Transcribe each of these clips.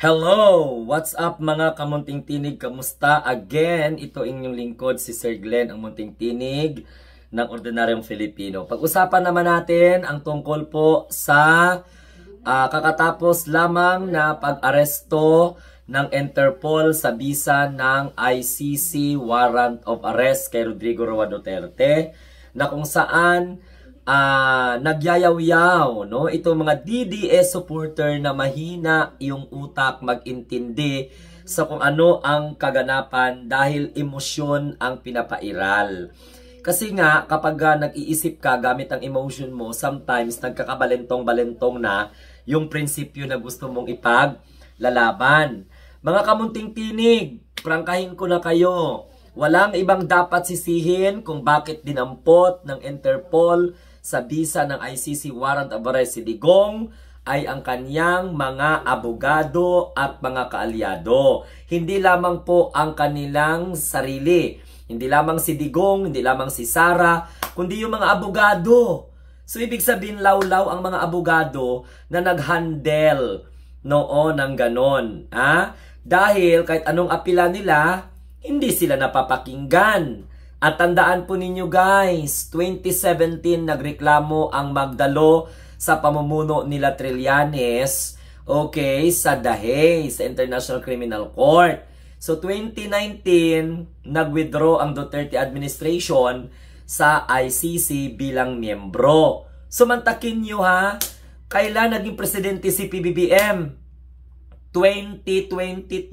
Hello! What's up mga kamunting tinig? Kamusta? Again, ito inyong lingkod si Sir Glenn, ang munting tinig ng Ordinaryong Filipino. Pag-usapan naman natin ang tungkol po sa kakatapos lamang na pag-aresto ng Interpol sa bisa ng ICC Warrant of Arrest kay Rodrigo Roa Duterte, na kung saan nagyayaw-yaw, no? Itong mga DDS supporter na mahina yung utak mag-intindi sa kung ano ang kaganapan dahil emosyon ang pinapairal. Kasi nga, kapag nag-iisip ka gamit ang emotion mo, sometimes nagkakabalentong-balentong na yung prinsipyo na gusto mong ipaglalaban. Mga kamunting tinig, prangkahin ko na kayo. Walang ibang dapat sisihin kung bakit dinampot ng Interpol sa bisa ng ICC Warrant of Arrest si Digong ay ang kanyang mga abogado at mga kaalyado. Hindi lamang po ang kanilang sarili. Hindi lamang si Digong, hindi lamang si Sara, kundi yung mga abogado. So ibig sabihin law-law ang mga abogado na nag-handle noon ng ganon. Dahil kahit anong apila nila, hindi sila napapakinggan. At tandaan po ninyo guys, 2017 nagreklamo ang Magdalo sa pamumuno nila Trillanes, okay, sa The Hague, sa International Criminal Court. So 2019, nag-withdraw ang Duterte administration sa ICC bilang miyembro. Sumantakin nyo kailan naging presidente si PBBM? 2022.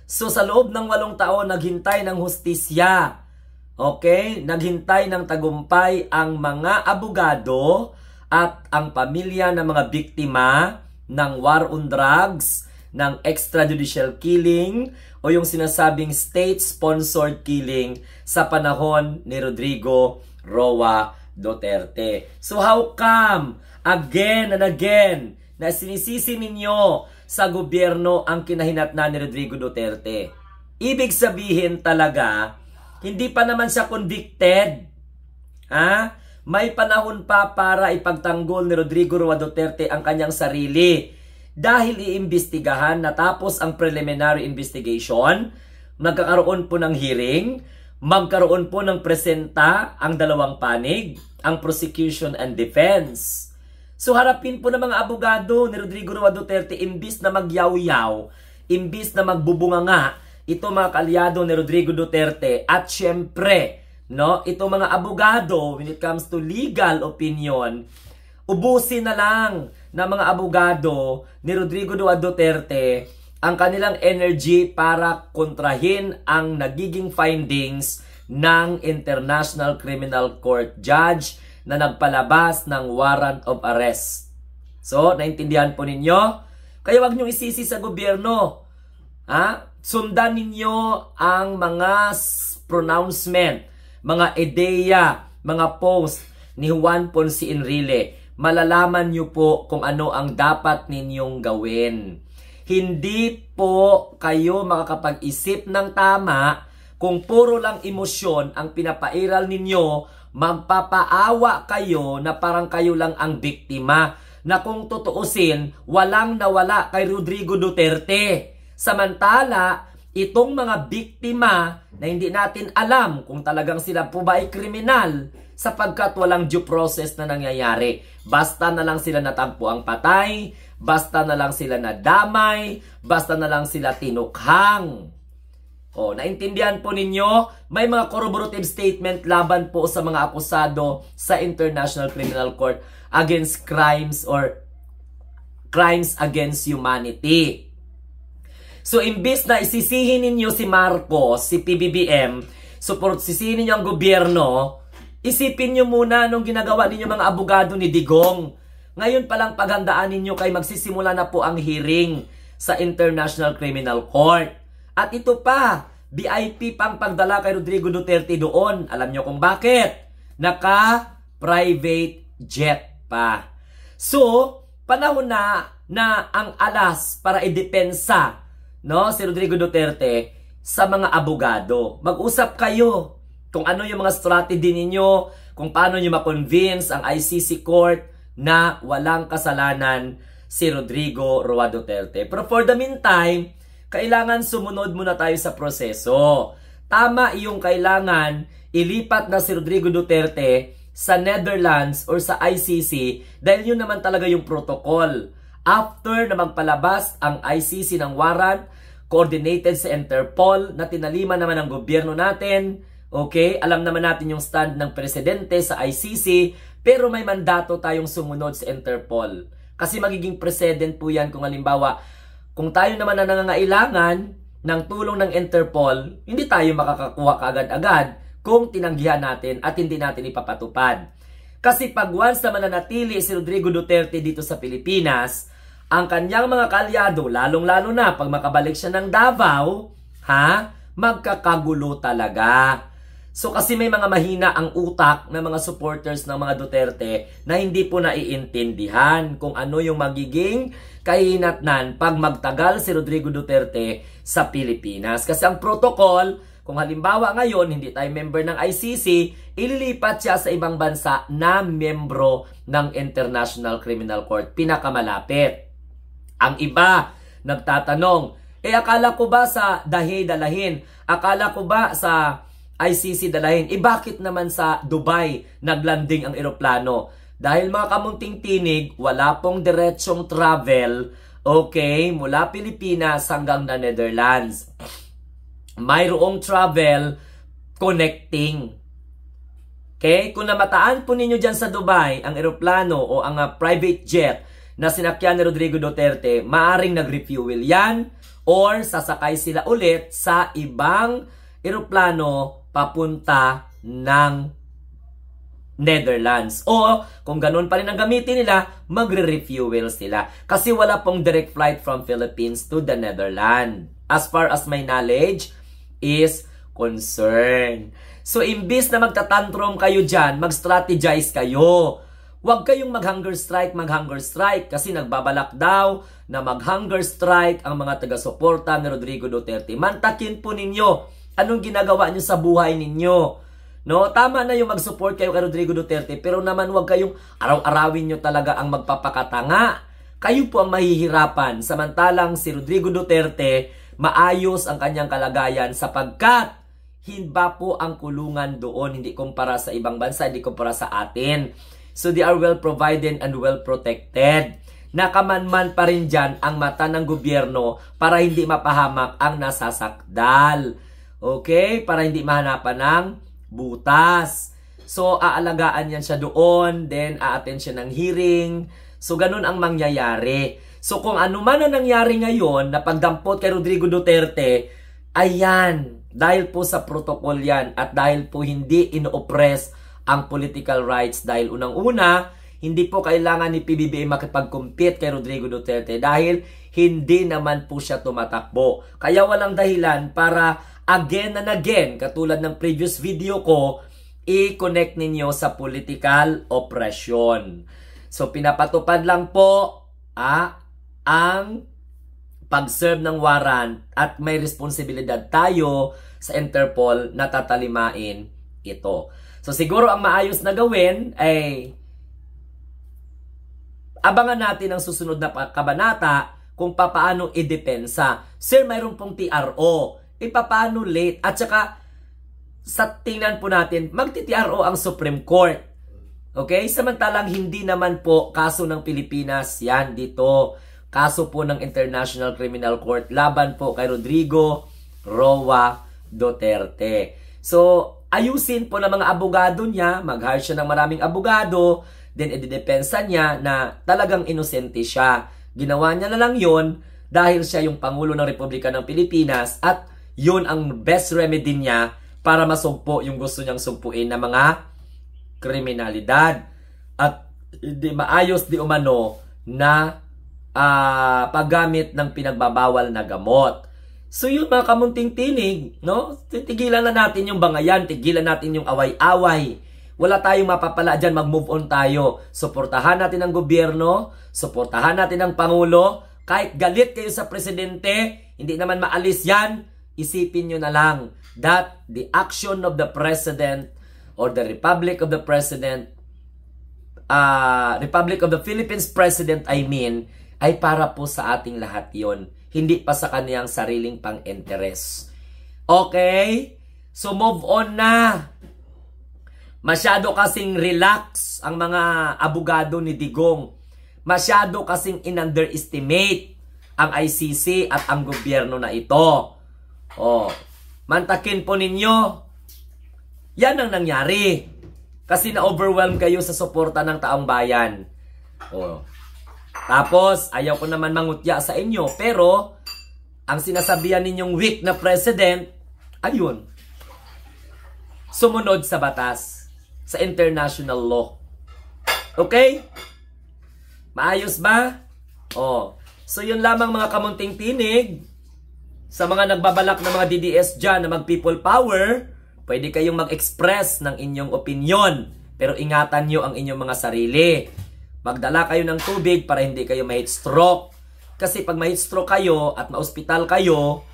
So sa loob ng 8 taon, naghintay ng hustisya. Okay? Naghintay ng tagumpay ang mga abogado at ang pamilya ng mga biktima ng war on drugs, ng extrajudicial killing, o yung sinasabing state-sponsored killing sa panahon ni Rodrigo Roa Duterte. So how come, again and again, na sinisisi ninyo sa gobyerno ang kinahinatnan ni Rodrigo Duterte? Ibig sabihin talaga, hindi pa naman siya convicted. May panahon pa para ipagtanggol ni Rodrigo Roa Duterte ang kanyang sarili. Dahil iimbestigahan, natapos ang preliminary investigation, magkakaroon po ng hearing, magkaroon po ng presenta ang dalawang panig, ang prosecution and defense. So harapin po ng mga abogado ni Rodrigo Roa Duterte, imbis na magyaw-yaw, imbis na magbubunganga, ito mga kaalyado ni Rodrigo Duterte, at syempre, no, ito mga abogado, when it comes to legal opinion, ubusin na lang ng mga abogado ni Rodrigo Roa Duterte ang kanilang energy para kontrahin ang nagiging findings ng International Criminal Court judge na nagpalabas ng warrant of arrest. So, naintindihan po ninyo? Kaya wag nyo isisi sa gobyerno. Sundan ninyo ang mga pronouncement, mga ideya, mga post ni Juan Ponce Enrile. Malalaman nyo po kung ano ang dapat ninyong gawin. Hindi po kayo makakapag-isip ng tama kung puro lang emosyon ang pinapairal ninyo. Magpapaawa kayo na parang kayo lang ang biktima, na kung tutuusin, walang nawala kay Rodrigo Duterte. Samantala, itong mga biktima na hindi natin alam kung talagang sila po ba ay kriminal sapagkat walang due process na nangyayari. Basta na lang sila natagpo ang patay, basta na lang sila nadamay, basta na lang sila tinukhang. Naintindihan po ninyo? May mga corroborative statement laban po sa mga akusado sa International Criminal Court against crimes or crimes against humanity. So, imbis na isisihin ninyo si Marcos, si PBBM, sisihin ninyo ang gobyerno, isipin nyo muna nung ginagawa ninyo mga abogado ni Digong. Ngayon palang paghandaan ninyo kay magsisimula na po ang hearing sa International Criminal Court. At ito pa, VIP pang pagdala kay Rodrigo Duterte doon. Alam nyo kung bakit? Naka-private jet pa. So, panahon na ang alas para idepensa, no, si Rodrigo Duterte sa mga abogado. Mag-usap kayo kung ano yung mga strategy ninyo, kung paano nyo ma-convince ang ICC Court na walang kasalanan si Rodrigo Roa Duterte. Pero for the meantime, kailangan sumunod muna tayo sa proseso. Tama yung kailangan ilipat na si Rodrigo Duterte sa Netherlands or sa ICC dahil yun naman talaga yung protocol. After na magpalabas ang ICC ng warrant, coordinated sa Interpol na tinalima naman ng gobyerno natin, okay, alam naman natin yung stand ng presidente sa ICC, pero may mandato tayong sumunod sa Interpol. Kasi magiging precedent po yan kung halimbawa, kung tayo naman na nangangailangan ng tulong ng Interpol, hindi tayo makakakuha kaagad-agad kung tinanggihan natin at hindi natin ipapatupad. Kasi pag once na mananatili si Rodrigo Duterte dito sa Pilipinas, ang kanyang mga kalyado, lalong-lalo na pag makabalik siya ng Davao, magkakagulo talaga. So kasi may mga mahina ang utak ng mga supporters ng mga Duterte na hindi po naiintindihan kung ano yung magiging kahinatnan pag magtagal si Rodrigo Duterte sa Pilipinas. Kasi ang protocol, kung halimbawa ngayon hindi tayo member ng ICC, ililipat siya sa ibang bansa na membro ng International Criminal Court, pinakamalapit. Ang iba nagtatanong, akala ko ba sa Dahey dalahin? Akala ko ba sa ICC dalahin? Bakit naman sa Dubai naglanding ang eroplano? Dahil mga kamunting tinig, wala pong diretsong travel, okay, mula Pilipinas hanggang na Netherlands. Mayroong travel connecting. Okay? Kung namataan po ninyo dyan sa Dubai ang eroplano o ang private jet na sinakyan ni Rodrigo Duterte, maaring nag-refuel yan or sasakay sila ulit sa ibang eroplano papunta ng Netherlands. O kung ganun pa rin ang gamitin nila, magre-refuel sila. Kasi wala pong direct flight from Philippines to the Netherlands. As far as my knowledge is concerned. So, imbis na magtatantrum kayo dyan, mag-strategize kayo. Huwag kayong mag-hunger strike kasi nagbabalak daw na mag-hunger strike ang mga taga-suporta ni Rodrigo Duterte. Mantakin po ninyo anong ginagawa nyo sa buhay ninyo. No, tama na yung mag-support kayo kay Rodrigo Duterte, pero naman huwag kayong araw-arawin nyo talaga ang magpapakatanga. Kayo po ang mahihirapan, samantalang si Rodrigo Duterte maayos ang kanyang kalagayan sapagkat hinba po ang kulungan doon, hindi kumpara sa ibang bansa, hindi kumpara sa atin. So they are well provided and well protected. Nakamanman pa rin dyan ang mata ng gobyerno para hindi mapahamak ang nasasakdal. Okay? Para hindi mahanapan ng butas. So aalagaan yan siya doon, then a-attend siya ng hearing. So ganun ang mangyayari. So kung ano man ang nangyari ngayon na pagdampot kay Rodrigo Duterte, ayan, dahil po sa protocol yan at dahil po hindi ino-oppress ang political rights dahil unang-una, hindi po kailangan ni PBBM makipag-compete kay Rodrigo Duterte dahil hindi naman po siya tumatakbo. Kaya walang dahilan para again and again, katulad ng previous video ko, i-connect ninyo sa political oppression. So pinapatupad lang po ang pag-serve ng warrant at may responsibilidad tayo sa Interpol na tatalimain ito. So siguro ang maayos na gawin ay abangan natin ang susunod na kabanata kung paano idepensa. Sir, mayroon pong TRO. Paano late? At saka sa tingnan po natin, magti-TRO ang Supreme Court. Okay? Samantalang hindi naman po kaso ng Pilipinas yan dito. Kaso po ng International Criminal Court laban po kay Rodrigo Roa Duterte. So, ayusin po ng mga abogado niya, mag-hire siya ng maraming abogado, then ididepensa niya na talagang inosente siya. Ginawa niya na lang yon dahil siya yung Pangulo ng Republika ng Pilipinas at yun ang best remedy niya para masugpo yung gusto niyang sugpuin na mga kriminalidad. At di maayos di umano na paggamit ng pinagbabawal na gamot. So yun mga kamunting tinig, no? Tigilan na natin yung bangayan, tigilan natin yung away-away. Wala tayong mapapala dyan, mag-move on tayo. Suportahan natin ang gobyerno, suportahan natin ang Pangulo. Kahit galit kayo sa presidente, hindi naman maalis yan, isipin nyo na lang that the action of the president or the Republic of the President, Republic of the Philippines President, I mean, ay para po sa ating lahat yon, hindi pa sa kaniyang sariling pang-interes. Okay? So move on na. Masyado kasing relax ang mga abogado ni Digong. Masyado kasing in-underestimate ang ICC at ang gobyerno na ito. Mantakin po ninyo. Yan ang nangyari. Kasi na-overwhelm kayo sa suporta ng taong bayan. Tapos, ayaw ko naman mangutya sa inyo. Pero, ang sinasabihan ninyong weak na president, ayun, sumunod sa batas, sa international law. Okay? Maayos ba? So yun lamang mga kamunting tinig. Sa mga nagbabalak na mga DDS dyan na mag-people power, pwede kayong mag-express ng inyong opinion. Pero ingatan nyo ang inyong mga sarili. Magdala kayo ng tubig para hindi kayo ma-heat stroke. Kasi pag ma-heat stroke kayo at ma-hospital kayo,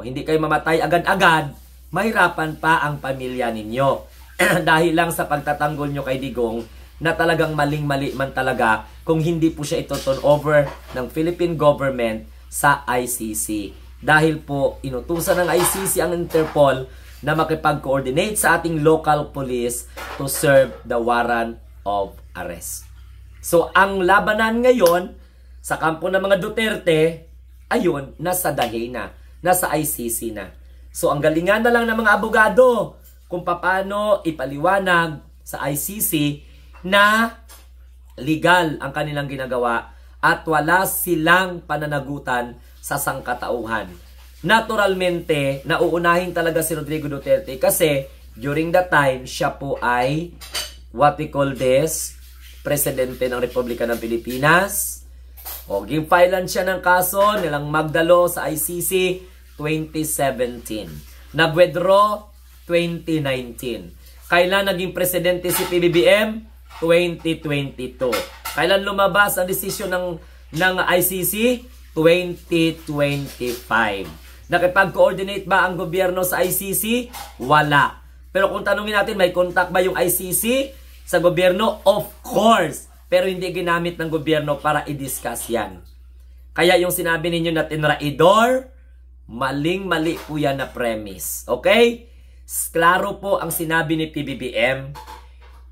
hindi kayo mamatay agad-agad, mahirapan pa ang pamilya ninyo. Dahil lang sa pagtatanggol nyo kay Digong, na talagang maling-mali man talaga kung hindi po siya ito turn over ng Philippine government sa ICC. Dahil po inutusan ng ICC ang Interpol na makipag-coordinate sa ating local police to serve the warrant of arrest. So ang labanan ngayon sa kampo ng mga Duterte, ayun, nasa Dahey na, nasa ICC na. So ang galingan na lang ng mga abogado kung paano ipaliwanag sa ICC na legal ang kanilang ginagawa at wala silang pananagutan sa sangkatauhan. Naturalmente, nauunahin talaga si Rodrigo Duterte kasi during that time, siya po ay what we call this, presidente ng Republika ng Pilipinas. Gimfilean siya ng kaso nilang Magdalo sa ICC 2017. Nag-withdraw 2019. Kailan naging presidente si PBBM? 2022. Kailan lumabas ang desisyon ng ICC? 2025. Nakipag-coordinate ba ang gobyerno sa ICC? Wala. Pero kung tanungin natin, may contact ba yung ICC sa gobyerno? Of course. Pero hindi ginamit ng gobyerno para i-discuss yan. Kaya yung sinabi ninyo na tinraidor, maling-mali po yan na premise. Okay? Klaro po ang sinabi ni PBBM.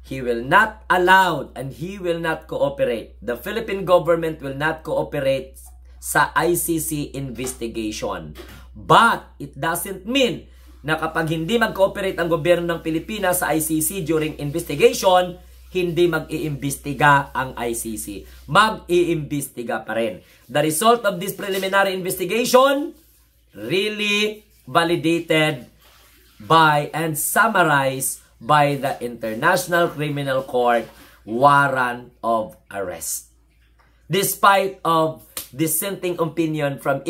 He will not allow and he will not cooperate. The Philippine government will not cooperate sa ICC investigation. But it doesn't mean na kapag hindi mag-cooperate ang gobyerno ng Pilipinas sa ICC during investigation, hindi mag-iimbestiga ang ICC. Mag-iimbestiga pa rin. The result of this preliminary investigation really validated by and summarized by the International Criminal Court warrant of arrest. Despite of dissenting opinion from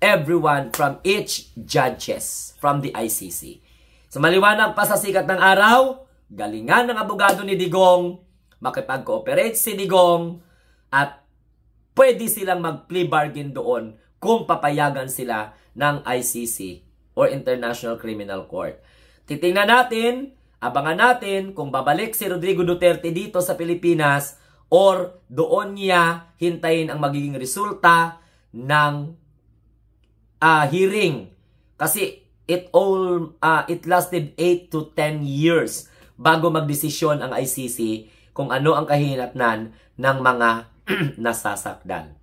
everyone from each judges from the ICC. So maliwanag pa sa sikat ng araw, galingan ng abogado ni Digong, makipag-cooperate si Digong, at pwede silang mag-plea bargain doon kung papayagan sila ng ICC or International Criminal Court. Titingnan natin, abangan natin kung babalik si Rodrigo Duterte dito sa Pilipinas or doon niya hintayin ang magiging resulta ng hearing. Kasi it lasted 8 to 10 years bago magdesisyon ang ICC kung ano ang kahinatnan ng mga nasasakdan.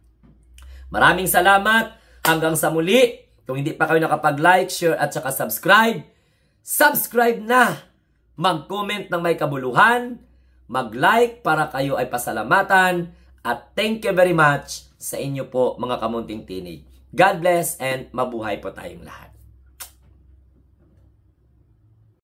Maraming salamat. Hanggang sa muli. Kung hindi pa kayo nakapag-like, share at saka subscribe, subscribe na! Mag-comment ng may kabuluhan, mag-like para kayo ay pasalamatan, at thank you very much sa inyo po mga kamunting tinig. God bless and mabuhay po tayong lahat.